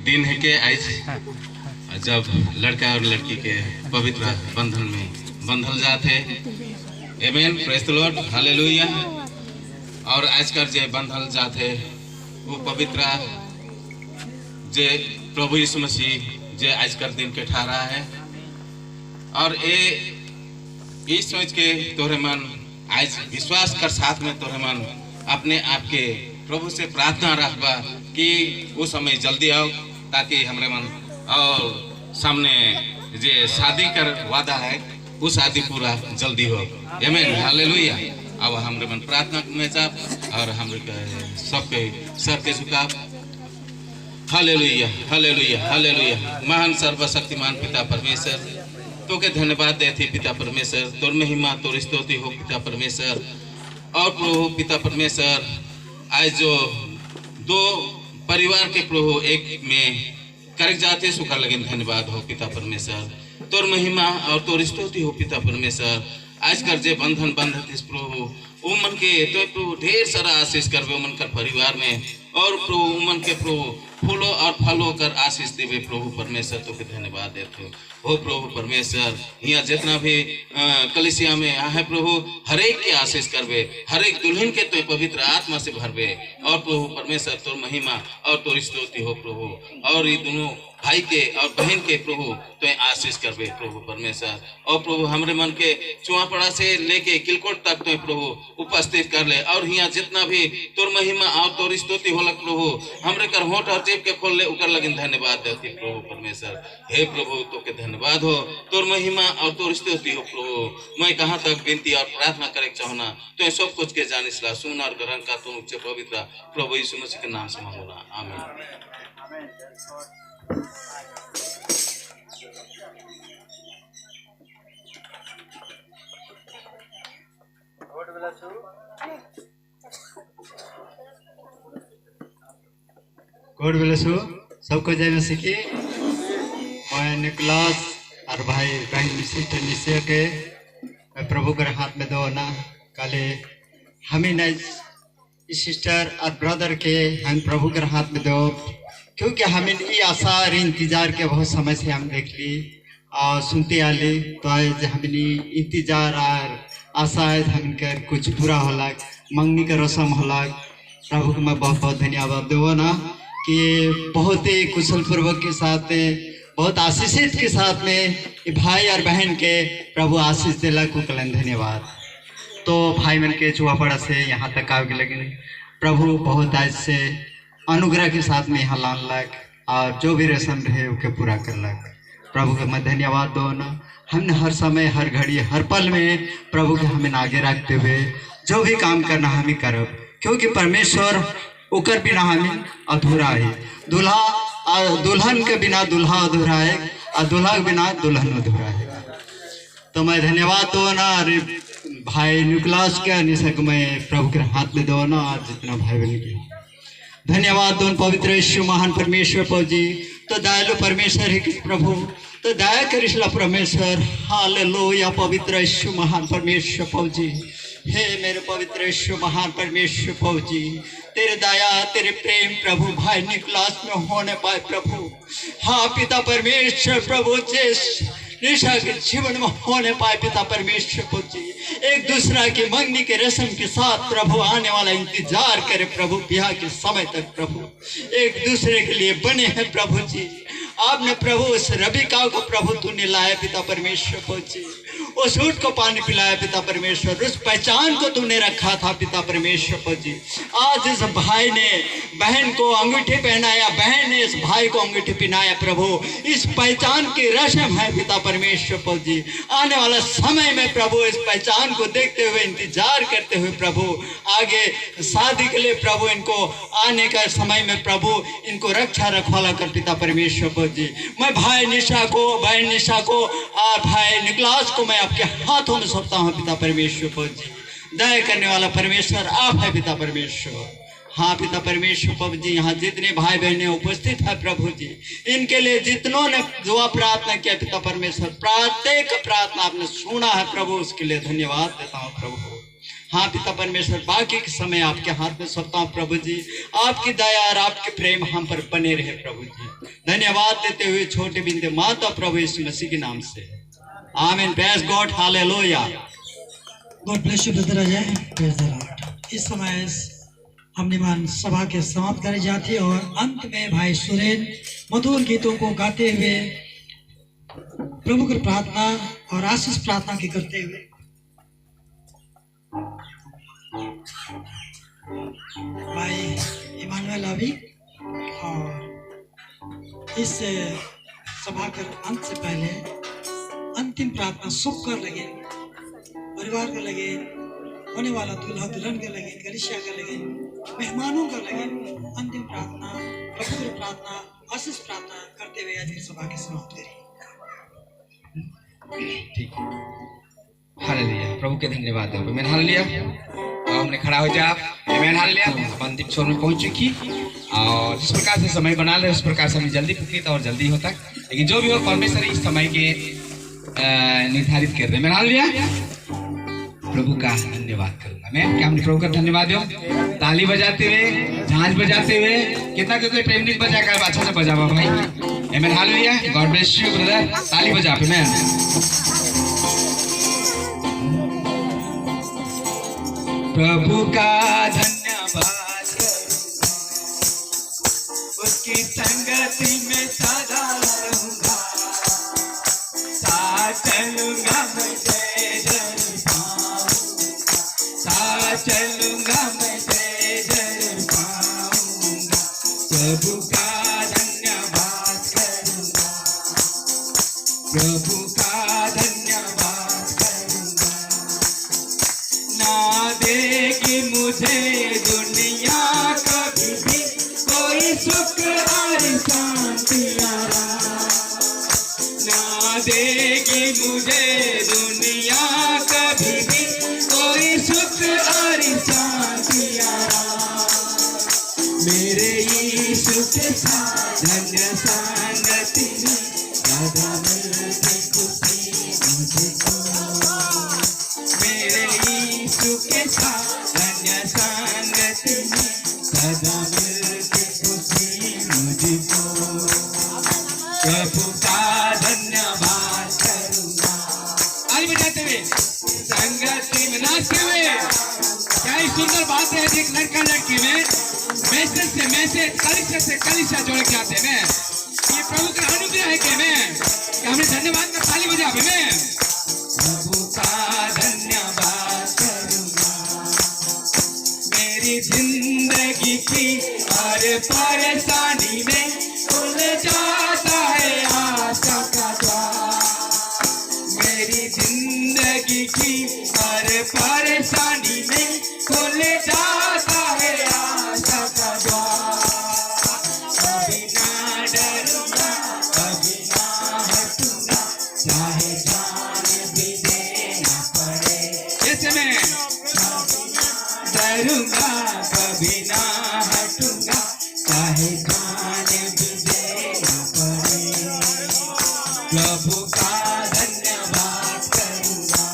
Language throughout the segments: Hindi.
दिन है कि आज जब लड़का और लड़की के पवित्र बंधन में बंधल जाते। आमीन, प्रेज द लॉर्ड, हालेलुया। और आजकल जे बंधल जाते वो पवित्र जे प्रभु यीशु मसीह जे आजकल दिन के ठहरा है। और ये सोच के तोरे मन आज विश्वास कर साथ में तोरे मन अपने आप के प्रभु से प्रार्थना रखबा कि वो समय जल्दी आओ, ताकि हमारे मन और सामने जे शादी कर वादा है वो शादी पूरा जल्दी हो। आमीन, हालेलुया। अब हमारे मन प्रार्थना में जाप और हम सबके सर के झुकाव। Hallelujah, hallelujah, hallelujah. महान सर्वशक्तिमान पिता परमेश्वर, तो के धन्यवाद देते पिता परमेश्वर। तोर महिमा तोर स्तुति हो पिता परमेश्वर। और प्रभु पिता परमेश्वर, आज जो दो परिवार के प्रभु एक में कर जाते सुखर लगे, धन्यवाद हो पिता परमेश्वर। तोर महिमा और तोर स्तुति हो पिता परमेश्वर। आज कर जे बंधन बंधत इस प्रभु वो मन के तो प्रभु ढेर सारा आशीष करवे उमन कर परिवार में। और प्रभु उमन के प्रभु फूलों और फलों कर आशीष देवे प्रभु परमेश्वर। तो के धन्यवाद देते हो प्रभु परमेश्वर। यहाँ जितना भी कलिसिया में है प्रभु हर एक के आशीष करवे, हर एक दुल्हन के तो पवित्र आत्मा से भरवे। और प्रभु परमेश्वर तोर महिमा और तोर स्तुति हो प्रभु। और ये दोनों भाई के और बहन के प्रभु तो आशीष करवे प्रभु परमेश्वर। और प्रभु हमारे मन के चुआपड़ा से लेके किलकोट तक तो प्रभु उपस्थित कर ले। और यहाँ जितना भी तोर महिमा और तोर स्तुति होला प्रभु हमरे कर होठ और जेब के खोल ले उकर लगिन धन्यवाद देती प्रभु परमेश्वर। हे प्रभु तो के धन्यवाद हो, तोर महिमा और तोर स्तुति हो प्रभु। मैं कहाँ तक विनती और प्रार्थना करे चाहना तो सब कुछ के जानिस ला सुन और ग्रहण का तुम उच्च पवित्र प्रभु यीशु मसीह के नाम से मांगोना, आमीन। गॉड ब्लेस यू सबको जय मसीह की। मैं निकलास और भाई बहन सिस्टर निश्चय के मैं प्रभु के हाथ में दो ना काले हमें न सिस्टर और ब्रदर के हम प्रभु के हाथ में दो, क्योंकि हमें ये आशा और इंतजार के बहुत समय से हम देख ली और सुनते आ ली। तो आज हमें इंतजार और आशा है हम कुछ पूरा होला, मंगनी का रस्म होला। प्रभु को मैं बहुत बहुत धन्यवाद दो ना कि बहुत ही कुशल पूर्वक के साथ में बहुत आशीषित के साथ में भाई और बहन के प्रभु आशीष दिला को कलन धन्यवाद। तो भाई मन के चुआपड़ा से यहाँ तक आ गए, लेकिन प्रभु बहुत आज से अनुग्रह के साथ में यहाँ लान लग और जो भी रस्म रहे उके पूरा कर लग। प्रभु के मैं धन्यवाद दो ना। हमने हर समय हर घड़ी हर पल में प्रभु के हमें आगे रखते हुए जो भी काम करना हमें करब, क्योंकि परमेश्वर उकर बिना हमें अधूरा है। दुल्हन के बिना दूल्हा अधूरा है और दूल्हा के बिना दुल्हन अधूरा है। तो मैं धन्यवाद दो ना भाई निकलास के निशक मैं प्रभु के हाथ में दो ना। आज जितना भाई बहन के धन्यवाद दो पवित्र यीशु महान परमेश्वर प्रभु जी। तो दयालु परमेश्वर है कि प्रभु तो दया करिसला परमेश्वर। हालेलुया पवित्र यीशु महान परमेश्वर प्रभु जी। हे मेरे पवित्र यीशु महान परमेश्वर प्रभु जी, तेरे दया तेरे प्रेम प्रभु भाई निकलास में होने पाए प्रभु। हाँ पिता परमेश्वर प्रभु जिस निशा के जीवन में होने पाए पिता परमेश्वर प्रभु जी, एक दूसरा की मंगनी के रस्म के साथ प्रभु आने वाला इंतजार करे प्रभु ब्याह के समय तक प्रभु एक दूसरे के लिए बने हैं प्रभु जी। आपने प्रभु उस रबिका को प्रभु तूने लाया पिता परमेश्वर प्रभु जी, उस ऊँट को पानी पिलाया पिता परमेश्वर, उस पहचान को तूने रखा था पिता परमेश्वर प्रभु जी। आज इस भाई ने बहन को अंगूठी पहनाया, बहन ने इस भाई को अंगूठी पहनाया प्रभु, इस पहचान की रस्म है पिता परमेश्वर प्रभु जी। आने वाला समय में प्रभु इस पहचान को देखते हुए इंतजार करते हुए प्रभु आगे शादी के लिए प्रभु इनको आने का समय में प्रभु इनको रक्षा रखवाला कर पिता परमेश्वर प्रभु जी। मैं भाई निशा को बहन निशा को और भाई निकलास को मैं आपके हाथों में सौंपता हूँ पिता परमेश्वर प्रभु जी। दया करने वाला परमेश्वर आप है पिता परमेश्वर। हाँ पिता परमेश्वर प्रभु जी, यहाँ जितने भाई बहने उपस्थित है प्रभु जी, इनके लिए जितनों ने दुआ प्रार्थना किया पिता परमेश्वर, प्रत्येक प्रार्थना आपने सुना है प्रभु, उसके लिए धन्यवाद देता हूँ प्रभु। हाँ पिता परमेश्वर, बाकी के समय आपके हाथ में सौंपता हूँ प्रभु जी। आपकी दया और आपके प्रेम हम पर बने रहे प्रभु जी। धन्यवाद देते हुए छोटे बिंदु माता प्रभु यीशु मसीह के नाम से आमीन। Praise God, hallelujah. God bless you brother Ajay, praise the Lord. इस समय हमने सभा के समाप्त करी जाती है और अंत में भाई सुरेन मधुर गीतों को गाते हुए प्रभु की प्रार्थना और आशीष प्रार्थना की करते हुए भाई इमानुएल अभी और इस सभा के अंत से पहले अंतिम प्रार्थना सब कर लगे, परिवार का लगे, होने वाला दूल्हा दुल्हन का लगे, कलिसिया का लगे, मेहमानों का लगे, अंतिम प्रार्थना, प्रभु की प्रार्थना, आशीष प्रार्थना करते हुए आज सभा के समाप्त करें। ठीक है, हालेलुया, प्रभु के धन्यवाद दो। आमीन, हालेलुया। और हमने खड़ा हो जाए, आमीन, हालेलुया। अंतिम छोर में पहुंच चुकी और जिस प्रकार से समय बना ले उस प्रकार से हमें जल्दी पुत्री और जल्दी होता, लेकिन जो भी हो परमेश्वर इस समय के निर्धारित कर रहे। आमीन, हालेलुया। प्रभु का धन्यवाद करूंगा मैं। क्या हमने प्रभु का धन्यवाद दो? ताली बजाते हुए, झांझ बजाते हुए, कितना कोई प्रेम गीत बजा कर अच्छा से बजावा भाई। आमीन, hallelujah. God bless you brother, ताली बजा पे मैं। प्रभु का धन्यवाद करूंगा, उसकी संगति में सदा रहूंगा, साथ चलूंगा मैं जय जय पाऊंगा, साथ चलूंगा मैं जय जय पाऊंगा। प्रभु का धन्यवाद करूंगा, प्रभु का धन्यवाद करूंगा। ना देगी मुझे दुनिया कभी भी कोई सुख और शांति आराम, ना देगी मुझे दुनिया कभी भी कोई सुख और शांति आराम। मेरे यीशु के साथ धन्य संगति में सदा मिलती खुशी मुझको, मेरे यीशु के साथ धन्य संगति में सदा मिलती खुशी मुझको। प्रभु का धन्यवाद करूंगा, ताली बजाते हुए, संगति में नाचते हुए। क्या ही सुंदर बात है, एक लड़का लड़की में मैसेज कलिशा से कलिशा जोड़ के आते हैं। ये प्रभु का अनुग्रह है कि हमने धन्यवाद का ताली बजा में। प्रभु का धन्यवाद करूंगा, मेरी जिंदगी की हर परेशानी में खुल जाता है आशा का द्वार, मेरी जिंदगी की हर परेशानी में खुल जाता है आशा का द्वार। कभी ना डरूंगा, कभी ना हटूंगा, चाहे जान भी देना पड़े। जैसे मैं डरूंगा, कभी ना हटूंगा, चाहे जान भी देना पड़े। प्रभु का धन्यवाद करूंगा,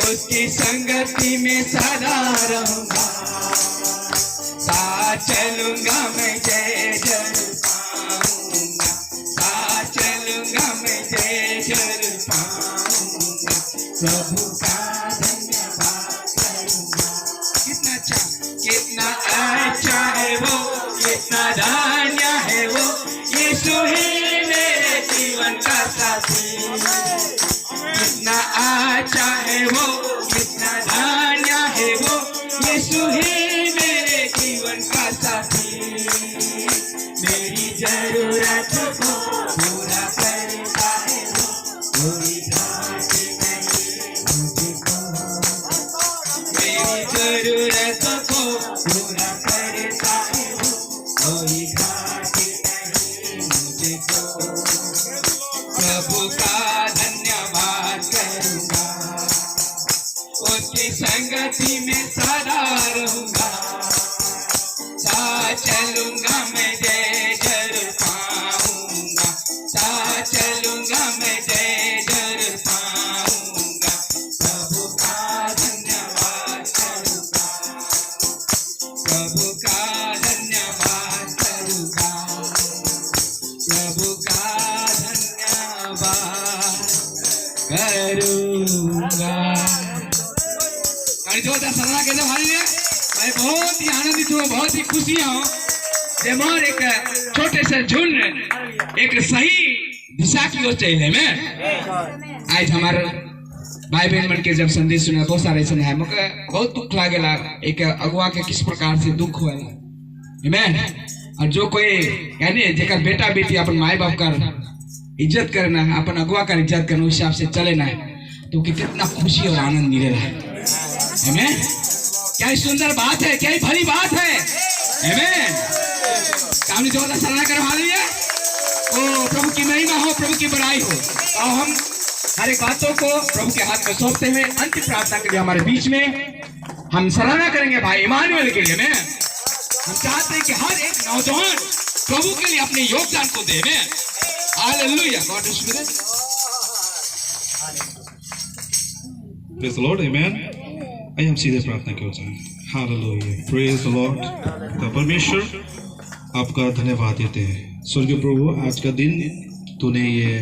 उसकी संगति में सदा रहूंगा, साथ चलूंगा मैं जय जय पाऊंगा, साथ चलूंगा मैं जय जय पाऊंगा। प्रभु का धन्यवाद करूंगा। कितना अच्छा है वो, कितना धन्य है वो, यीशु ही मेरे जीवन का साथी। कितना अच्छा है वो, कितना धन्य है वो, यीशु ही मेरे जीवन का साथी। मेरी जरूरत को पूरा करता है वो, कोई घाटी नहीं मुझको। मेरी जरूरत को पूरा करता है वो, कोई घाटी नहीं मुझको। प्रभु का धन्यवाद करूंगा, उसकी संगति में सदा रहूंगा, साथ चलूंगा मैं जय जय पाऊंगा, साथ चलूंगा मैं जय जय पाऊंगा। प्रभु का धन्यवाद बहुत ही आनंदित हूँ, बहुत ही खुशी हूँ जे मोर एक छोटे से झुंड एक सही दिशा की ओर चले में। आज हमारे भाई बहन मन के जब संदेश सुना बहुत सारे ऐसे है मुझे बहुत दुख लागेला एक अगुआ के किस प्रकार से दुख हुआ आमेन। और जो कोई यानी जेकर बेटा बेटी अपन माई बाप का इज्जत करना अपन अगुआ का इज्जत करना उस हिसाब से चले ना तो कि कितना खुशी और आनंद मिलेगा आमेन। क्या ही सुंदर बात है, क्या ही भली बात है आमेन। कामनी जोरदार सराहना करो हालेलुया। ओ प्रभु की महिमा हो, प्रभु की बड़ाई हो। और हम हर एक बातों को प्रभु के हाथ में सौंपते हुए अंतिम प्रार्थना के लिए हमारे बीच में हम सराहना करेंगे भाई इमानुएल के लिए में। हम चाहते हैं कि हर एक नौजवान प्रभु के लिए अपने योगदान को दे में। Hallelujah. God is with Praise the Lord, amen. आइए हम सीधे प्रार्थना की ओर जाएं। Hallelujah, praise the Lord. पिता परमेश्वर आपका धन्यवाद देते हैं। स्वर्गीय प्रभु, आज का दिन तूने ये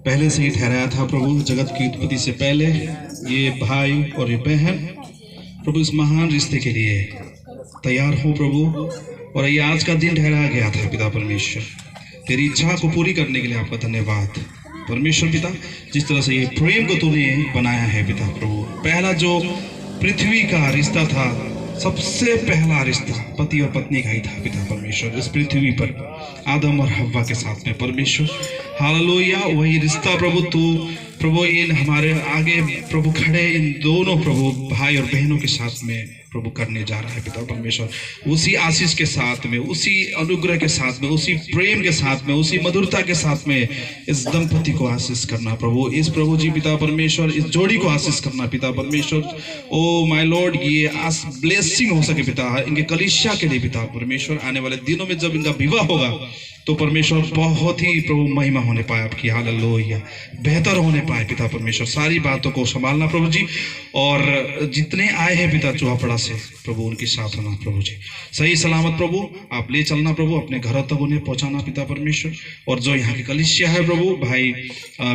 पहले से ही ठहराया था प्रभु, जगत की उत्पत्ति से पहले ये भाई और ये बहन प्रभु इस महान रिश्ते के लिए तैयार हो प्रभु। और ये आज का दिन ठहराया गया था पिता परमेश्वर, तेरी इच्छा को पूरी करने के लिए आपका धन्यवाद परमेश्वर पिता। जिस तरह से ये प्रेम को तूने बनाया है पिता प्रभु, पहला जो पृथ्वी का रिश्ता था, सबसे पहला रिश्ता पति और पत्नी का ही था पिता परमेश्वर इस पृथ्वी पर, आदम और हव्वा के साथ में परमेश्वर। हालेलुया, वही रिश्ता प्रभु तू प्रभु इन हमारे आगे प्रभु खड़े इन दोनों प्रभु भाई और बहनों के साथ में प्रभु करने जा रहा है पिता परमेश्वर। उसी आशीष के साथ में, उसी अनुग्रह के साथ में, उसी प्रेम के साथ में, उसी मधुरता के साथ में इस दंपति को आशीष करना प्रभु, इस प्रभु जी पिता परमेश्वर इस जोड़ी को आशीष करना पिता परमेश्वर। ओ माय लॉर्ड, ये ब्लेसिंग हो सके पिता इनके कलीसिया के लिए पिता परमेश्वर। आने वाले दिनों में जब इनका विवाह होगा तो परमेश्वर बहुत ही प्रभु महिमा होने पाए आपकी, हालेलुया, बेहतर होने पाए पिता परमेश्वर। सारी बातों को संभालना प्रभु जी, और जितने आए हैं पिता चुहापड़ा से प्रभु उनके साथ होना प्रभु जी, सही सलामत प्रभु आप ले चलना प्रभु, अपने घरों तक उन्हें पहुंचाना पिता परमेश्वर। और जो यहाँ की कलीसिया है प्रभु भाई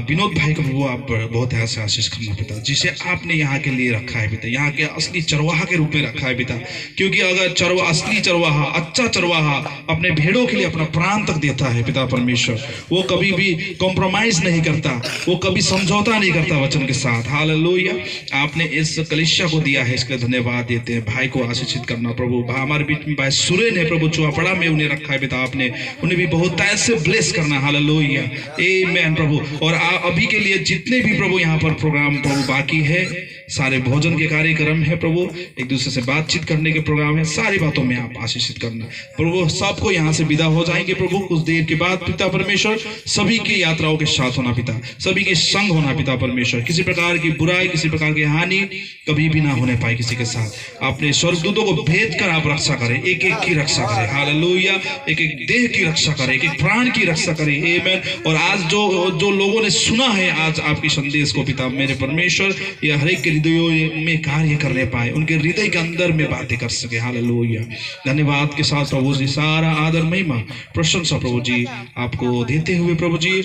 विनोद भाई को प्रभु आप बहुत ऐसे आशीष करना पिता, जिसे आपने यहाँ के लिए रखा है पिता, यहाँ के असली चरवाहा के रूप में रखा है पिता। क्योंकि अगर असली चरवाहा, अच्छा चरवाहा अपने भेड़ों के लिए अपना प्राण तक देता है पिता परमेश्वर, वो कभी भी कॉम्प्रोमाइज नहीं करता, वो कभी समझौता नहीं करता वचन के साथ। हालेलुया, आपने इस कलीसिया को दिया है, इसके धन्यवाद देते हैं। भाई को आशीषित करना प्रभु, हमारे बीच में भाई सुरे ने प्रभु चुहापड़ा में उन्हें रखा है पिता, आपने उन्हें भी बहुत ऐसे ब्लेस करना। हालेलुया, आमीन प्रभु। और अभी के लिए जितने भी प्रभु यहाँ पर प्रोग्राम प्रभु बाकी है, सारे भोजन के कार्यक्रम है प्रभु, एक दूसरे से बातचीत करने के प्रोग्राम है, सारी बातों में आप आशीषित करना प्रभु। सबको यहाँ से विदा हो जाएंगे प्रभु कुछ देर के बाद पिता परमेश्वर, सभी की यात्राओं के साथ होना पिता, सभी के संग होना पिता परमेश्वर। किसी प्रकार की बुराई, किसी प्रकार की हानि कभी भी ना होने पाए किसी के साथ। अपने स्वर्गदूतों को भेज कर आप रक्षा करें, एक एक की रक्षा करें। हालेलुया, एक एक देह की रक्षा करें, एक एक प्राण की रक्षा करें। आमीन। और आज जो लोगों ने सुना है आज आपके संदेश को पिता मेरे परमेश्वर, यह हर एक के हृदयों में कार्य करने पाए, उनके हृदय के अंदर में बातें कर सके। हालेलुया, धन्यवाद के साथ प्रभु जी सारा आदर महिमा प्रशंसा प्रभु जी आपको देते हुए प्रभु जी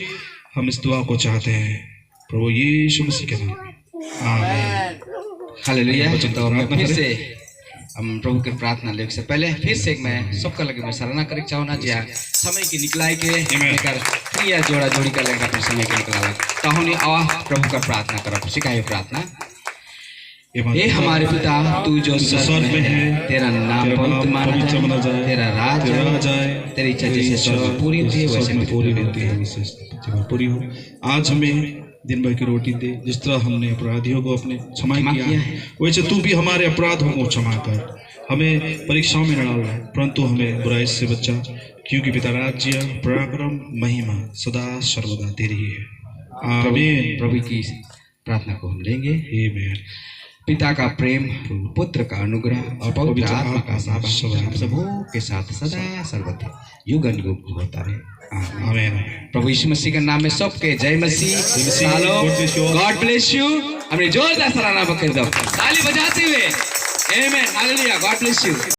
हम इस दुआ को चाहते हैं प्रभु यीशु मसीह के नाम, आमीन। हालेलुया। तो मैं फिर से हम प्रभु के प्रार्थना लेने से पहले फिर से मैं सबका लगे मैं सराहना करे चाहूँ जी समय की निकलाई के लेकर क्रिया जोड़ा जोड़ी कर लेकर अपने समय के निकला तो हमने आवा प्रभु का प्रार्थना करा सिखाई प्रार्थना। ये हमारे पिता तू जो स्वर्ग में है, तेरा नाम पवित्र माना जाए, तेरा राज आए, तेरी इच्छा जैसे स्वर्ग में पूरी होती है वैसे में पूरी होती है पूरी हो। आज हमें दिन भर की रोटी दे, जिस तरह हमने अपराधियों को अपने क्षमा किया है वैसे तू भी हमारे अपराधों को क्षमा कर। हमें परीक्षाओं में न डालना परंतु हमें बुराई से बचा, क्योंकि पिता राज्य पराक्रम महिमा सदा सर्वदा तेरी है। आमीन। प्रभु की प्रार्थना को हम लेंगे। आमीन। पिता का प्रेम, पुत्र का अनुग्रह और पवित्र आत्मा का साथ सबों के साथ सदा सर्वदा युगन युग होता रहे। आमीन। प्रभु यीशु मसीह के नाम में सबके जय मसीह। God bless you. हमने जोरदार सराहना कर दो ताली बजाते हुए। आमीन। हालेलुया। God bless you.